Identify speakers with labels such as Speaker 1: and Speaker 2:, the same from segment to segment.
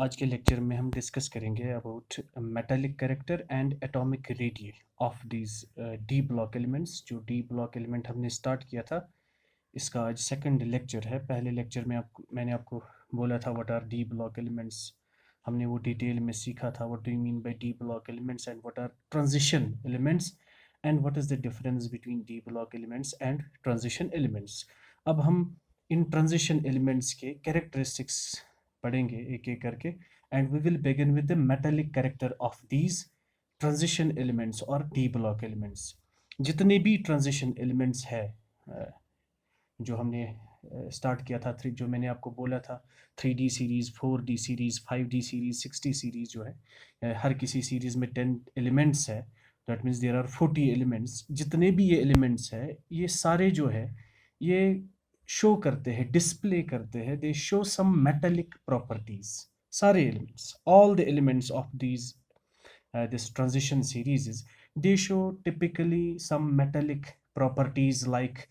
Speaker 1: आज के लेक्चर में हम डिस्कस करेंगे about metallic character and atomic radius of these D block elements. जो डी ब्लॉक एलिमेंट हमने स्टार्ट किया था, इसका आज सेकंड लेक्चर है। पहले लेक्चर में मैंने आपको बोला था what are D block elements. हमने वो डिटेल में सीखा था what do you mean by D block elements and what are transition elements and what is the difference between D block elements and transition elements. अब हम इन transition elements के characteristics पढ़ेंगे एक एक करके, and we will begin with the metallic character of these transition elements और D block elements. जितने भी ट्रांजिशन एलिमेंट्स है जो हमने स्टार्ट किया था, थ्री जो मैंने आपको बोला था, 3D series, 4D series, 5D series, 6D series जो है, हर किसी सीरीज़ में 10 एलिमेंट्स है। That means there are 40 elements. जितने भी ये एलिमेंट्स है, ये सारे जो है ये शो करते हैं, डिस्प्ले करते हैं, they show some metallic properties. सारे elements, all the elements of these this transition series, they show typically some metallic properties like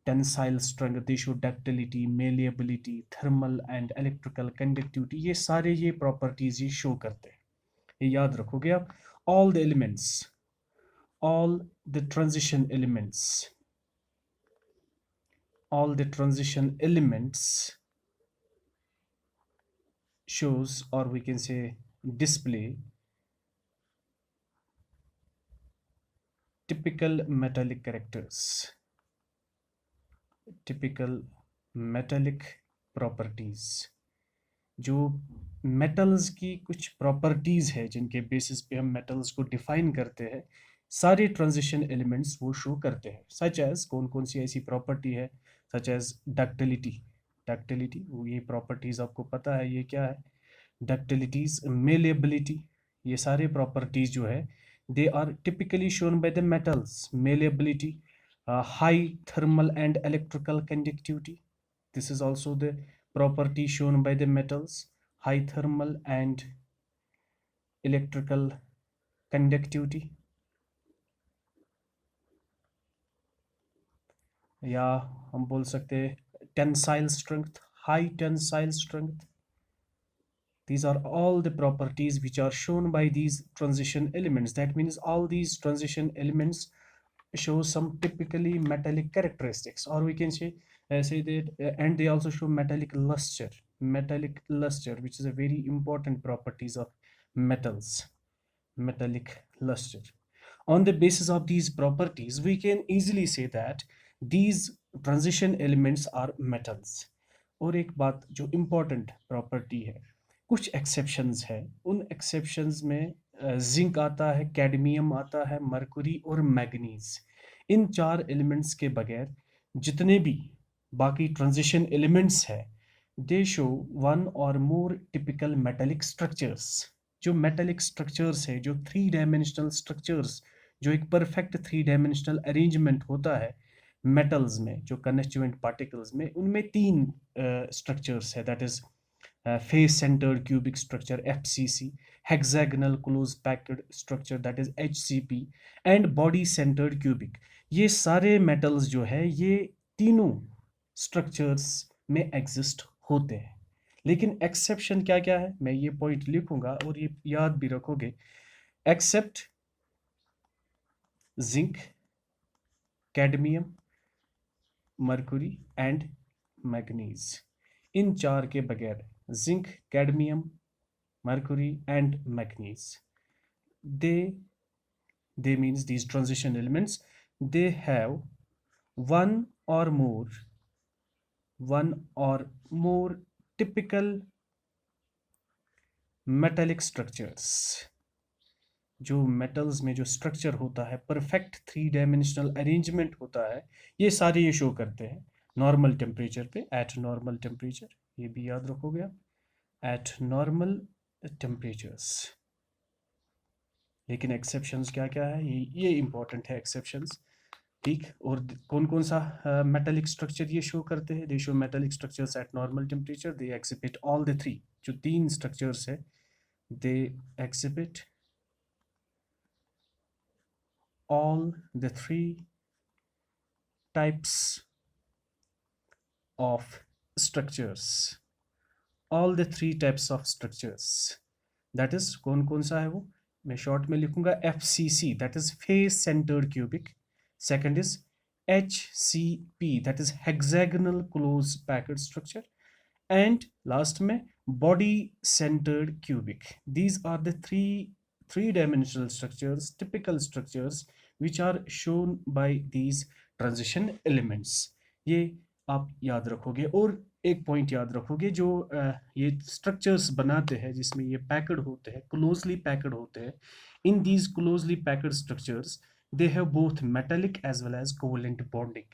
Speaker 1: tensile strength, they show ductility, malleability, thermal and electrical conductivity। ये सारे ये properties ये show करते हैं, ये याद रखोगे आप। all the elements, all the transition elements, all the transition elements shows, or we can say display, typical metallic characters, typical metallic properties। जो मेटल्स की कुछ प्रॉपर्टीज है जिनके बेसिस पे हम मेटल्स को डिफाइन करते हैं, सारे ट्रांजिशन एलिमेंट्स वो शो करते हैं। सच एज, कौन कौन सी ऐसी प्रॉपर्टी है? Such as ductility. डक्टिलिटी, वो ये प्रॉपर्टीज आपको पता है ये क्या है? डक्टिलिटीज, मेलेबिलिटी, ये सारे प्रॉपर्टीज जो है they are typically shown by the metals. Malleability, high thermal and electrical conductivity, this is also the property shown by the metals, high thermal and electrical conductivity। या हम बोल सकते हैं tensile strength, high tensile strength। These are all the properties which are shown by these transition elements. That means all these transition elements show some typically metallic characteristics, or we can say that and they also show metallic luster. Metallic luster, which is a very important properties of metals, metallic luster। On the basis of these properties, we can easily say that these transition elements are metals। और एक बात जो important property है, कुछ exceptions है। उन exceptions में zinc आता है, कैडमियम आता है, मरकुरी और मैग्नीज। इन चार एलिमेंट्स के बगैर जितने भी बाकी ट्रांजिशन एलिमेंट्स है, दे शो वन और मोर टिपिकल मेटालिक स्ट्रक्चर्स। जो मेटालिक स्ट्रक्चर्स है, जो थ्री डायमेंशनल स्ट्रक्चर्स, जो एक परफेक्ट थ्री डायमेंशनल अरेंजमेंट होता है मेटल्स में, जो कंस्टिट्यूएंट पार्टिकल्स में, उनमें तीन स्ट्रक्चर्स है। That is face centered cubic structure FCC, hexagonal close packed structure that is HCP, and body centered cubic। ये सारे metals जो है ये तीनों structures में exist होते हैं। लेकिन exception क्या क्या है, मैं ये point लिखूंगा और ये याद भी रखोगे। except zinc, cadmium, mercury and manganese, इन चार के बगैर, zinc, cadmium, mercury and manganese, they means these transition elements, they have one or more typical metallic structures। जो metals में जो structure होता है, perfect थ्री डायमेंशनल अरेंजमेंट होता है, ये सारे ये शो करते हैं नॉर्मल टेम्परेचर पे, एट नॉर्मल टेम्परेचर। ये भी याद रखोगे आप, एट नॉर्मल टेम्परेचर्स। लेकिन एक्सेप्शंस क्या क्या है, ये इंपॉर्टेंट है एक्सेप्शंस। ठीक, और कौन कौन सा मेटालिक स्ट्रक्चर ये शो करते हैं? They show metallic structures eight normal temperature, they exhibit all the three, जो तीन स्ट्रक्चर्स है, दे exhibit all the three types of structures all the three types of structures. That is कौन कौन सा है वो मैं शॉर्ट में लिखूंगा FCC, that is face centered cubic. Second is HCP, that is hexagonal close packed structure. And last में body centered cubic. These are the three-dimensional structures, typical structures which are shown by these transition elements. ये आप याद रखोगे और एक point याद रखोगे जो ये स्ट्रक्चर्स बनाते हैं जिसमें ये पैक्ड होते हैं, क्लोजली पैक्ड होते हैं. In these closely packed structures they have both metallic as well as covalent bonding.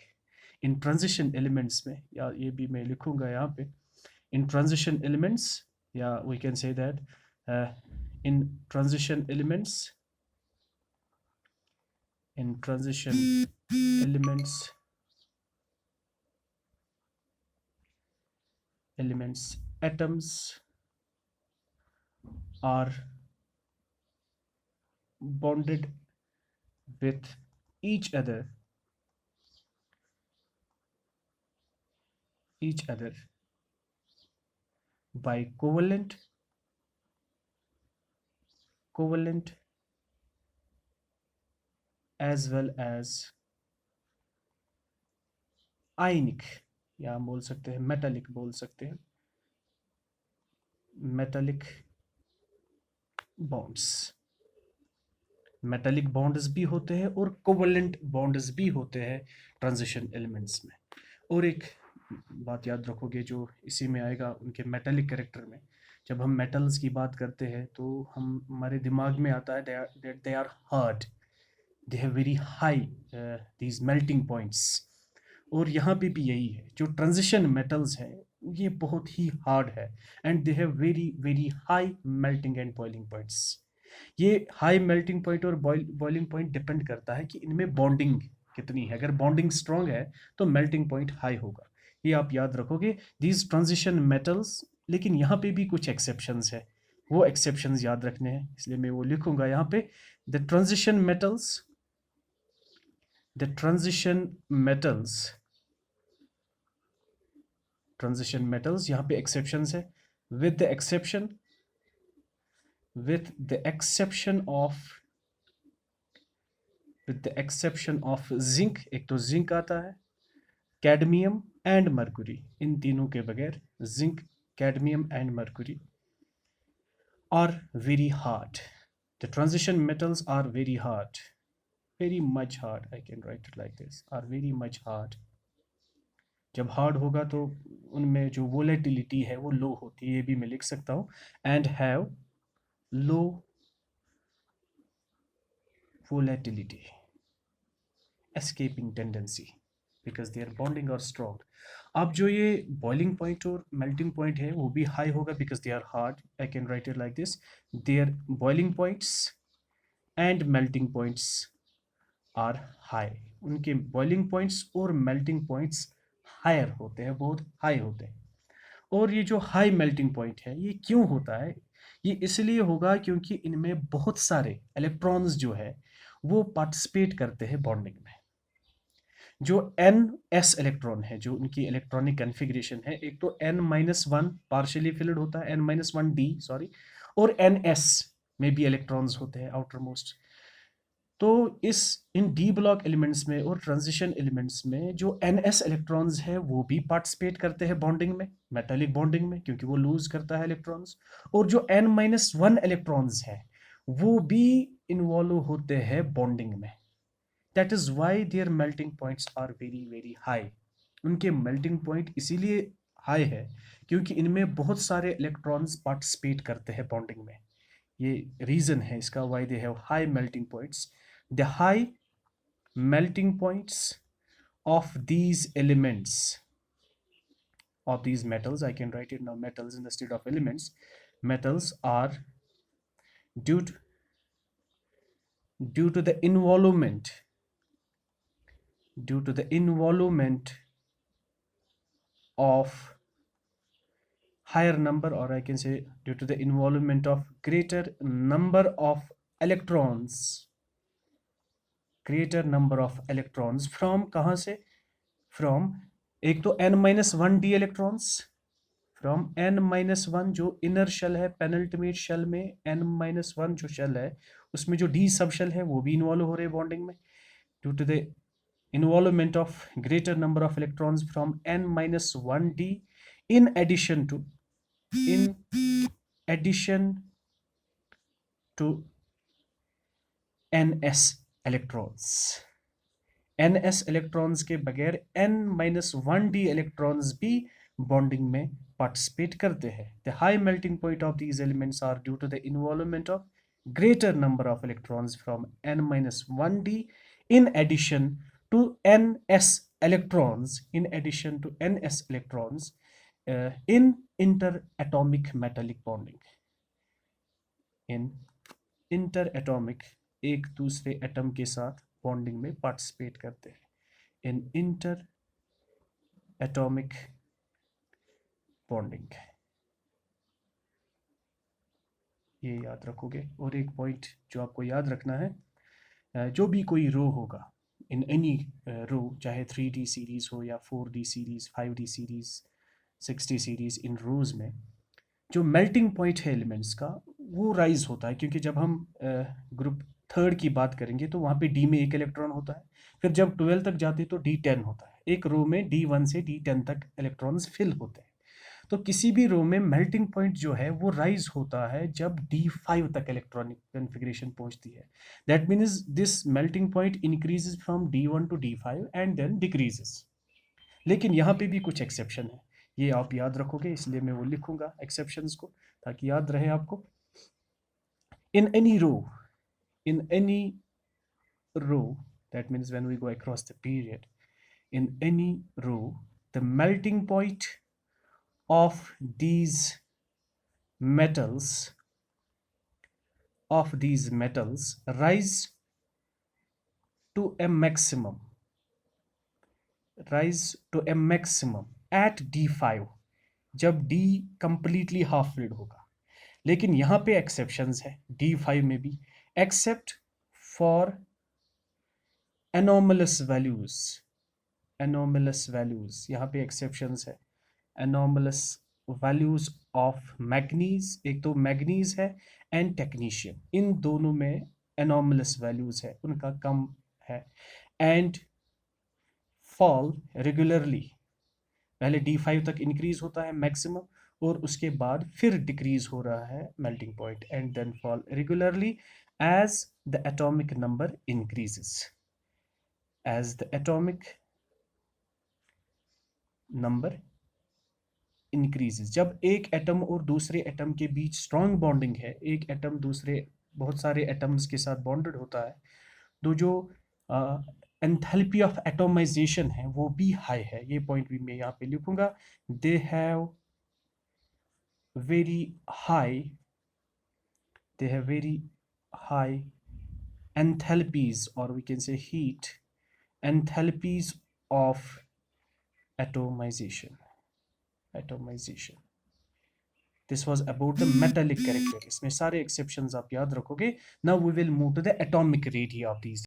Speaker 1: इन ट्रांजिशन एलिमेंट्स में, या ये भी मैं लिखूंगा यहाँ पे, in transition elements, yeah, we can say that in transition elements atoms are bonded with each other by covalent as well as ionic, या हम बोल सकते हैं मेटालिक, बोल सकते हैं मेटालिक बॉन्ड्स. मेटालिक बॉन्ड्स भी होते हैं और कोवेलेंट बॉन्ड्स भी होते हैं ट्रांजिशन एलिमेंट्स में. और एक बात याद रखोगे जो इसी में आएगा उनके मेटालिक कैरेक्टर में, जब हम मेटल्स की बात करते हैं तो हमारे दिमाग में आता है that they are hard, they have very high these melting points. और यहाँ पे भी यही है, जो ट्रांजिशन मेटल्स हैं ये बहुत ही हार्ड है and they have very very high melting and boiling points. ये हाई मेल्टिंग पॉइंट और बॉइलिंग पॉइंट डिपेंड करता है कि इनमें बॉन्डिंग कितनी है. अगर बॉन्डिंग स्ट्रॉन्ग है तो मेल्टिंग पॉइंट हाई होगा. ये आप याद रखोगे दीज ट्रांजिशन मेटल्स. लेकिन यहाँ पे भी कुछ एक्सेप्शंस है, वो एक्सेप्शंस याद रखने हैं, इसलिए मैं वो लिखूंगा यहाँ पे. द ट्रांजिशन मेटल्स यहाँ पे एक्सेप्शंस है. With the exception of zinc, एक तो जिंक आता है, कैडमियम एंड मर्क्यूरी. इन तीनों के बगैर zinc, cadmium and mercury are very hard. The transition metals are very hard, very much hard. I can write it like this, are very much hard. जब hard होगा तो उनमें जो वोलेटिलिटी है वो लो होती है, ये भी मैं लिख सकता हूँ. And have low volatility, escaping tendency because their bonding are strong. अब जो ये बॉइलिंग पॉइंट और मेल्टिंग पॉइंट है वो भी हाई होगा because they are hard. I can write it like this, their boiling points and melting points are high. उनके boiling points और मेल्टिंग पॉइंट्स हायर होते हैं, बहुत हाई होते हैं. और ये जो हाई मेल्टिंग पॉइंट है ये क्यों होता है? ये इसलिए होगा क्योंकि इनमें बहुत सारे इलेक्ट्रॉन्स जो है वो पार्टिसिपेट करते हैं बॉन्डिंग में. जो NS इलेक्ट्रॉन है, जो उनकी इलेक्ट्रॉनिक कन्फिग्रेशन है, एक तो N-1 पार्शियली फिल्ड होता है, N-1d सॉरी, और NS में भी इलेक्ट्रॉन्स होते हैं आउटर मोस्ट. तो इन डी ब्लॉक एलिमेंट्स में और ट्रांजिशन एलिमेंट्स में जो NS इलेक्ट्रॉन्स है वो भी पार्टिसिपेट करते हैं बॉन्डिंग में, मेटालिक बॉन्डिंग में, क्योंकि वो लूज करता है इलेक्ट्रॉन्स. और जो N-1 इलेक्ट्रॉन्स है वो भी इन्वॉल्व होते हैं बॉन्डिंग में. That is why their melting points are very very high. उनके melting point इसीलिए high है क्योंकि इनमें बहुत सारे electrons participate करते हैं bonding में. ये reason है इसका why they have high melting points. The high melting points of these elements, of these metals, I can write it now metals instead of elements. Metals are due to the involvement of higher number, or I can say due to the involvement of greater number of electrons from कहाँ से, from एक तो N-1d electrons from n-1 जो inner shell है, penultimate shell में n-1 जो shell है उसमें जो d सब शेल है वो भी इन्वॉल्व हो रहे हैं बॉन्डिंग में, due to the involvement of greater number of electrons from n-1d in addition to in addition to ns electrons. ns electrons के बगैर n-1d electrons भी bonding में participate करते हैं. The high melting point of these elements are due to the involvement of greater number of electrons from n-1d in addition to ns electrons in interatomic metallic bonding. in interatomic एक दूसरे atom के साथ bonding में participate करते हैं. इन inter atomic bonding, ये याद रखोगे. और एक पॉइंट जो आपको याद रखना है, जो भी कोई रो होगा इन एनी रो, चाहे 3D सीरीज हो या 4D series, 5D series, 6D series, इन रोज में जो मेल्टिंग पॉइंट है एलिमेंट्स का वो राइज होता है, क्योंकि जब हम ग्रुप थर्ड की बात करेंगे तो वहाँ पे डी में एक इलेक्ट्रॉन होता है, फिर जब 12 तक जाते हैं तो D10 होता है. एक रो में D1 से D10 तक इलेक्ट्रॉन्स फिल होते हैं. तो किसी भी रो में मेल्टिंग पॉइंट जो है वो राइज होता है जब D5 तक इलेक्ट्रॉनिक कन्फिग्रेशन पहुंचती है. That means this melting point increases from D1 to D5 and then decreases. लेकिन यहाँ पे भी कुछ एक्सेप्शन है, ये आप याद रखोगे, इसलिए मैं वो लिखूंगा एक्सेप्शंस को ताकि याद रहे आपको. In any row, that means when we go across the period, in any row the melting point of these metals rise to a maximum at D5 जब D completely half filled होगा. लेकिन यहाँ पे एक्सेप्शंस है D5 में भी, except for anomalous values. यहाँ पे एक्सेप्शंस है. anomalous values of मैग्नीज, एक तो मैग्नीज है एंड टेक्नीशियम, इन दोनों में anomalous values है, उनका कम है. एंड फॉल रेगुलरली, पहले D5 तक इंक्रीज होता है मैक्सिमम और उसके बाद फिर डिक्रीज हो रहा है melting point, and then fall regularly as the atomic number increases. as the atomic number increases. जब एक एटम और दूसरे एटम के बीच स्ट्रॉन्ग बॉन्डिंग है, एक एटम दूसरे बहुत सारे एटम्स के साथ बॉन्डेड होता है, तो जो एंथैल्पी ऑफ एटोमाइजेशन है वो भी हाई है. ये पॉइंट भी मैं यहाँ पे लिखूंगा. They have very high enthalpies, or we can say heat enthalpies of atomization. This was about the metallic character. इसमें सारे exceptions आप याद रखोगे. Now we will move to the atomic radii of these.